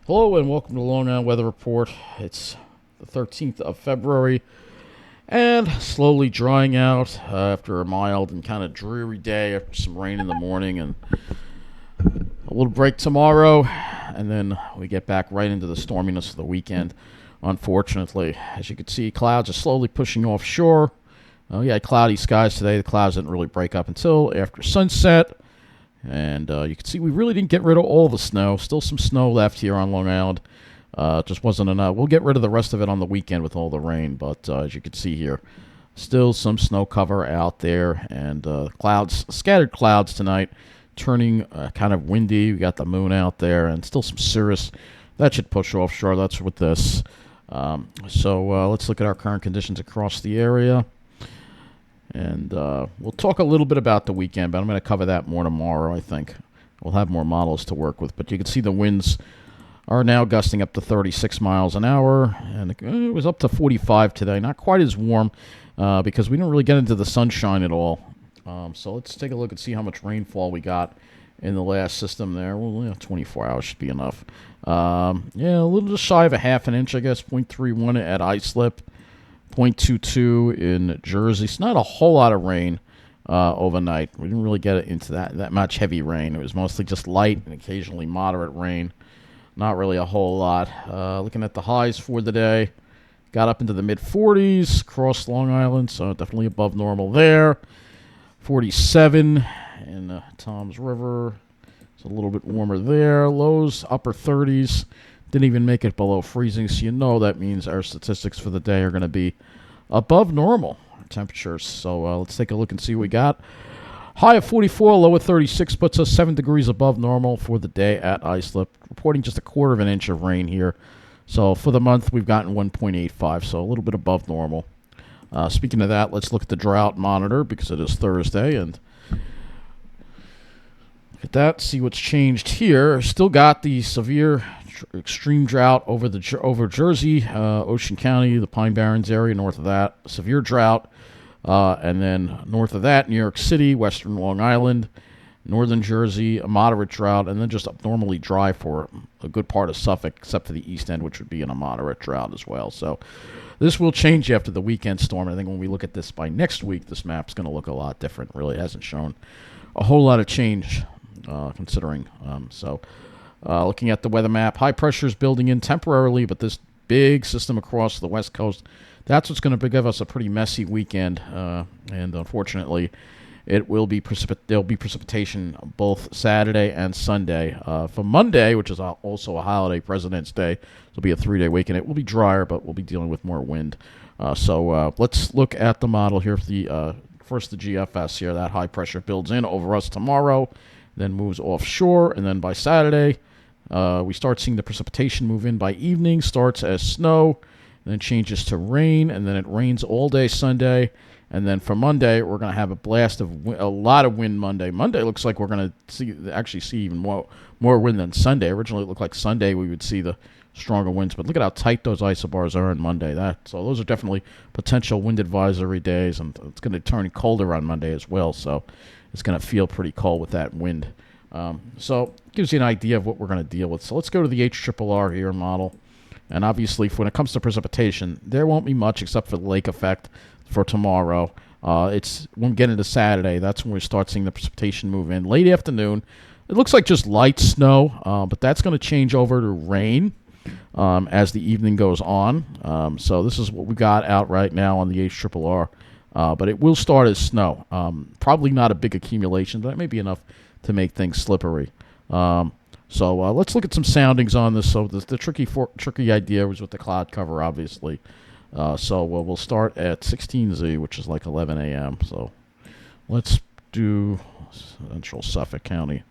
Hello and welcome to Long Island Weather Report. It's the 13th of February and slowly drying out after a mild and kind of dreary day after some rain in the morning and a little break tomorrow. And then we get back right into the storminess of the weekend, unfortunately. As you can see, clouds are slowly pushing offshore. We had cloudy skies today. The clouds didn't really break up until after sunset. And you can see we really didn't get rid of all the snow. Still some snow left here on Long Island. Just wasn't enough. We'll get rid of the rest of it on the weekend with all the rain. But as you can see here, still some snow cover out there. And clouds, scattered clouds tonight, turning kind of windy. We got the moon out there and still some cirrus. That should push offshore. That's with this. So let's look at our current conditions across the area. And we'll talk a little bit about the weekend, but I'm going to cover that more tomorrow, I think. We'll have more models to work with. But you can see the winds are now gusting up to 36 miles an hour. And it was up to 45 today. Not quite as warm because we didn't really get into the sunshine at all. So let's take a look and see how much rainfall we got in the last system there. Well, 24 hours should be enough. A little just shy of a half an inch, I guess, 0.31 at Islip. 0.22 in Jersey. It's not a whole lot of rain overnight. We didn't really get into that much heavy rain. It was mostly just light and occasionally moderate rain. Not really a whole lot. Looking at the highs for the day, got up into the mid-40s across Long Island, so definitely above normal there. 47 in Toms River. It's a little bit warmer there. Lows, upper 30s. Didn't even make it below freezing, so you know that means our statistics for the day are going to be above normal temperatures. So let's take a look and see what we got. High of 44, low of 36 puts us 7 degrees above normal for the day at Islip. Reporting just a quarter of an inch of rain here. So for the month, we've gotten 1.85, so a little bit above normal. Speaking of that, let's look at the drought monitor because it is Thursday, and look at that, see what's changed here. Still got the severe extreme drought over Jersey, Ocean County, the Pine Barrens area, north of that, severe drought. And then north of that, New York City, western Long Island, northern Jersey, a moderate drought, and then just abnormally dry for a good part of Suffolk, except for the east end, which would be in a moderate drought as well. So this will change after the weekend storm. I think when we look at this by next week, this map's going to look a lot different. Really hasn't shown a whole lot of change considering. Looking at the weather map, high pressure is building in temporarily, but this big system across the west coast, that's what's going to give us a pretty messy weekend. And unfortunately, there'll be precipitation both Saturday and Sunday. For Monday, which is also a holiday, President's Day, it'll be a 3-day weekend. It will be drier, but we'll be dealing with more wind. Let's look at the model here for the first the GFS here. That high pressure builds in over us tomorrow, then moves offshore, and then by Saturday, we start seeing the precipitation move in by evening, starts as snow, and then changes to rain, and then it rains all day Sunday. And then for Monday, we're going to have a lot of wind Monday. Monday looks like we're going to actually see even more wind than Sunday. Originally, it looked like Sunday we would see the stronger winds, but look at how tight those isobars are on Monday. So those are definitely potential wind advisory days, and it's going to turn colder on Monday as well. So it's going to feel pretty cold with that wind. So it gives you an idea of what we're going to deal with. So let's go to the HRRR here model. And obviously, when it comes to precipitation, there won't be much except for the lake effect for tomorrow. When we get into Saturday, that's when we start seeing the precipitation move in. Late afternoon, it looks like just light snow, but that's going to change over to rain as the evening goes on. So this is what we got out right now on the HRRR. But it will start as snow. Probably not a big accumulation, but it may be enough to make things slippery. Let's look at some soundings on this. So the tricky idea was with the cloud cover, obviously. We'll start at 16Z, which is like 11 a.m. So let's do Central Suffolk County.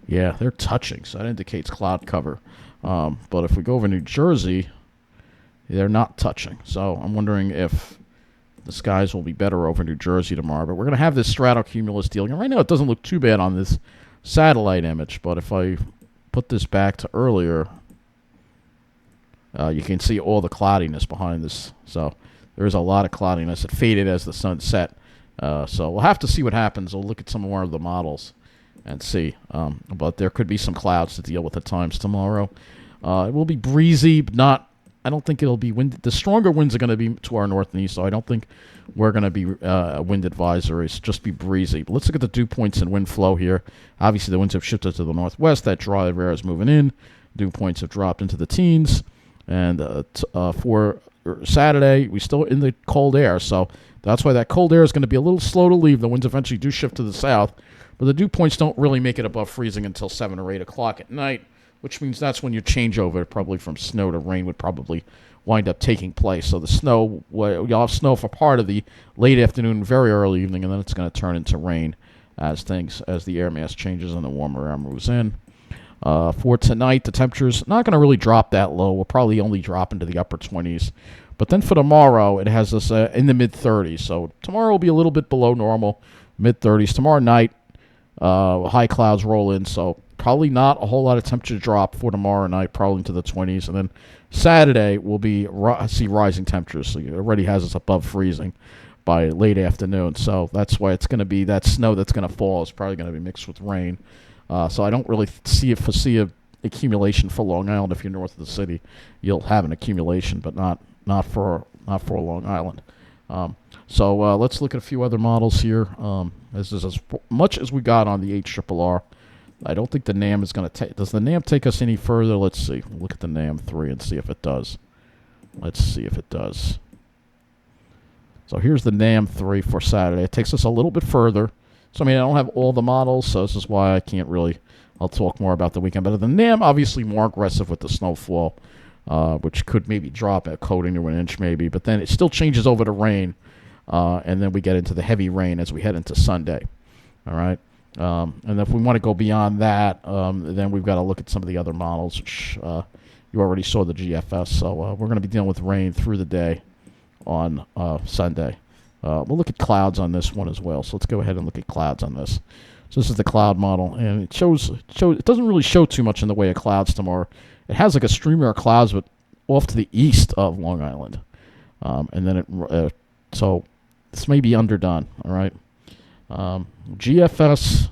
Yeah, they're touching, so that indicates cloud cover. But if we go over New Jersey, they're not touching. So I'm wondering if the skies will be better over New Jersey tomorrow. But we're going to have this stratocumulus deal. And right now it doesn't look too bad on this satellite image, but if I put this back to earlier, you can see all the cloudiness behind this. So there is a lot of cloudiness. It faded as the sun set. So we'll have to see what happens. We'll look at some more of the models and see. But there could be some clouds to deal with at times tomorrow. It will be breezy, but not. I don't think it'll be wind. The stronger winds are going to be to our north and east, so I don't think we're going to be wind advisories. Just be breezy. But let's look at the dew points and wind flow here. Obviously, the winds have shifted to the northwest. That dry air is moving in. Dew points have dropped into the teens. And for Saturday, we're still in the cold air, so that's why that cold air is going to be a little slow to leave. The winds eventually do shift to the south, but the dew points don't really make it above freezing until 7 or 8 o'clock at night, which means that's when your changeover, probably from snow to rain, would probably wind up taking place. So the snow, you'll have snow for part of the late afternoon, very early evening, and then it's going to turn into rain as the air mass changes and the warmer air moves in. For tonight, the temperature's not going to really drop that low. We'll probably only drop into the upper 20s. But then for tomorrow, it has us in the mid-30s. So tomorrow will be a little bit below normal, mid-30s. Tomorrow night, high clouds roll in, so probably not a whole lot of temperature drop for tomorrow night, probably into the 20s. And then Saturday will be see rising temperatures. So it already has us above freezing by late afternoon. So that's why it's going to be that snow that's going to fall is probably going to be mixed with rain. So I don't really foresee a accumulation for Long Island. If you're north of the city, you'll have an accumulation, but not for Long Island. So let's look at a few other models here. This is as much as we got on the HRRR. I don't think the NAM is going to take. Does the NAM take us any further? Let's see. We'll look at the NAM 3 and see if it does. Let's see if it does. So here's the NAM 3 for Saturday. It takes us a little bit further. So, I mean, I don't have all the models, so this is why I can't really. I'll talk more about the weekend. But the NAM, obviously more aggressive with the snowfall, which could maybe drop a coating to an inch maybe. But then it still changes over to rain, and then we get into the heavy rain as we head into Sunday. All right? And if we want to go beyond that, then we've got to look at some of the other models, which you already saw the GFS. So we're going to be dealing with rain through the day on Sunday. We'll look at clouds on this one as well. So let's go ahead and look at clouds on this. So this is the cloud model, and it doesn't really show too much in the way of clouds tomorrow. It has like a streamer of clouds, but off to the east of Long Island, and then so this may be underdone. All right, GFS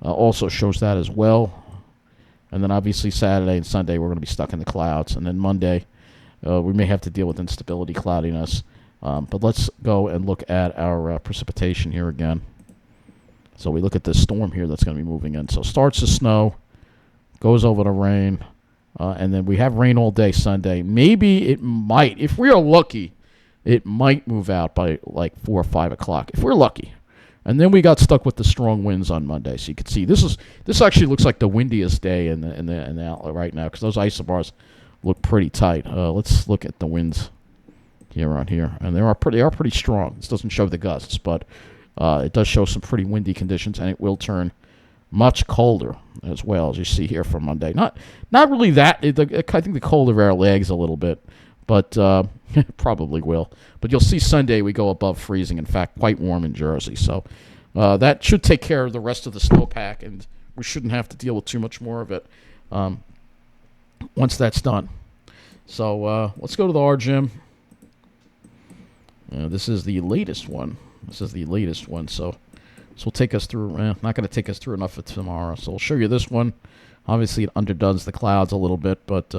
also shows that as well, and then obviously Saturday and Sunday we're going to be stuck in the clouds, and then Monday we may have to deal with instability, cloudiness. But let's go and look at our precipitation here again. So we look at this storm here that's going to be moving in. So starts to snow, goes over to rain, and then we have rain all day Sunday. Maybe it might, if we are lucky, it might move out by like 4 or 5 o'clock, if we're lucky. And then we got stuck with the strong winds on Monday. So you can see this actually looks like the windiest day in the outlet right now because those isobars look pretty tight. Let's look at the winds here on here, and they are pretty strong. This doesn't show the gusts, but it does show some pretty windy conditions, and it will turn much colder as well, as you see here for Monday. Not really that. I think the colder air lags a little bit, but probably will. But you'll see Sunday we go above freezing. In fact, quite warm in Jersey. So that should take care of the rest of the snowpack, and we shouldn't have to deal with too much more of it once that's done. So let's go to the RGIM. This is the latest one. So this will take us through. Not going to take us through enough for tomorrow. So I'll show you this one. Obviously, it underdoes the clouds a little bit, but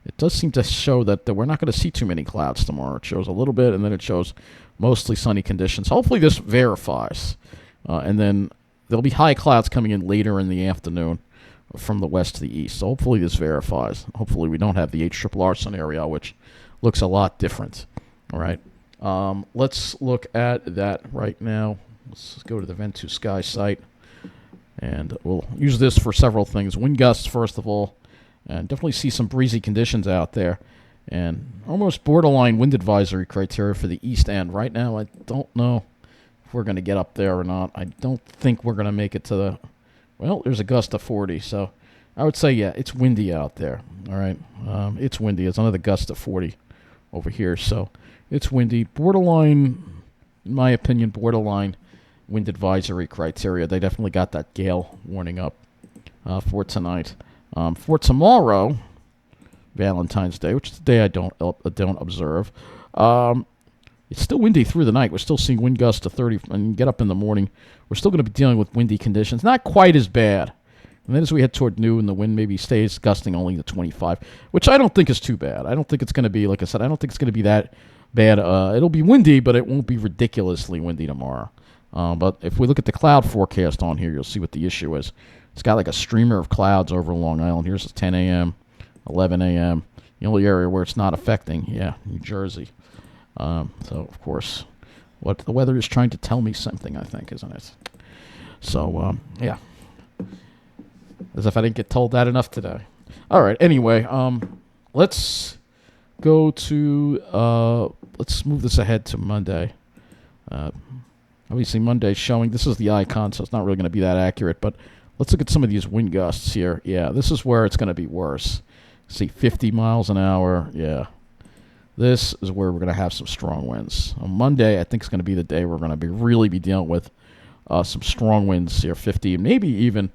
it does seem to show that we're not going to see too many clouds tomorrow. It shows a little bit, and then it shows mostly sunny conditions. Hopefully, this verifies. And then there'll be high clouds coming in later in the afternoon from the west to the east. So hopefully, this verifies. Hopefully, we don't have the HRRR scenario, which looks a lot different. All right. Let's look at that right now. Let's go to the Vent2 Sky site, and we'll use this for several things. Wind gusts, first of all, and definitely see some breezy conditions out there, and almost borderline wind advisory criteria for the east end. Right now, I don't know if we're going to get up there or not. I don't think we're going to make it to the... Well, there's a gust of 40, so I would say, yeah, it's windy out there. All right, it's windy. It's another gust of 40 over here, so... It's windy, borderline, in my opinion, borderline wind advisory criteria. They definitely got that gale warning up for tonight. For tomorrow, Valentine's Day, which is the day I don't observe, it's still windy through the night. We're still seeing wind gusts to 30, and get up in the morning. We're still going to be dealing with windy conditions. Not quite as bad And then as we head toward noon, the wind maybe stays gusting only to 25, which I don't think is too bad. I don't think it's going to be, like I said, I don't think it's going to be that bad. It'll be windy, but it won't be ridiculously windy tomorrow. But if we look at the cloud forecast on here, you'll see what the issue is. It's got like a streamer of clouds over Long Island. Here's 10 a.m., 11 a.m. The only area where it's not affecting, New Jersey. So, of course, what the weather is trying to tell me something, I think, isn't it? So, as if I didn't get told that enough today. All right, anyway, let's go to, let's move this ahead to Monday. Obviously, Monday's showing, this is the icon, so it's not really going to be that accurate, but let's look at some of these wind gusts here. Yeah, this is where it's going to be worse. See, 50 miles an hour, This is where we're going to have some strong winds. On Monday, I think is going to be the day we're going to really be dealing with some strong winds here, 50, maybe even,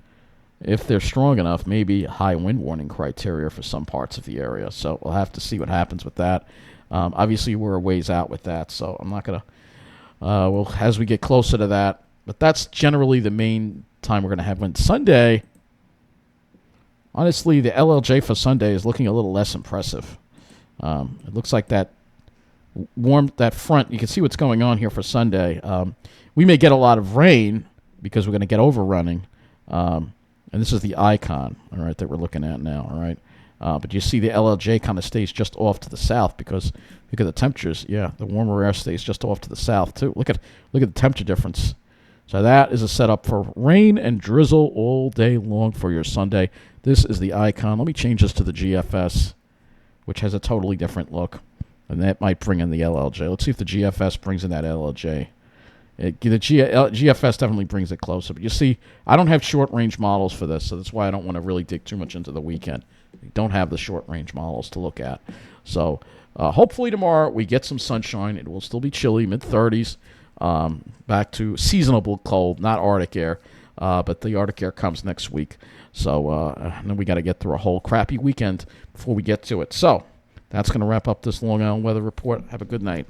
if they're strong enough, maybe high wind warning criteria for some parts of the area. So we'll have to see what happens with that. Obviously, we're a ways out with that, so I'm not going to, as we get closer to that, but that's generally the main time we're going to have wind. Sunday, honestly, the LLJ for Sunday is looking a little less impressive. It looks like that front, you can see what's going on here for Sunday. We may get a lot of rain because we're going to get overrunning. And this is the icon, all right, that we're looking at now, all right? But you see the LLJ kind of stays just off to the south because look at the temperatures. Yeah, the warmer air stays just off to the south, too. Look at the temperature difference. So that is a setup for rain and drizzle all day long for your Sunday. This is the icon. Let me change this to the GFS, which has a totally different look. And that might bring in the LLJ. Let's see if the GFS brings in that LLJ. GFS definitely brings it closer. But you see, I don't have short-range models for this, so that's why I don't want to really dig too much into the weekend. We don't have the short-range models to look at. So hopefully tomorrow we get some sunshine. It will still be chilly, mid-30s, back to seasonable cold, not Arctic air. But the Arctic air comes next week. So then we got to get through a whole crappy weekend before we get to it. So that's going to wrap up this Long Island weather report. Have a good night.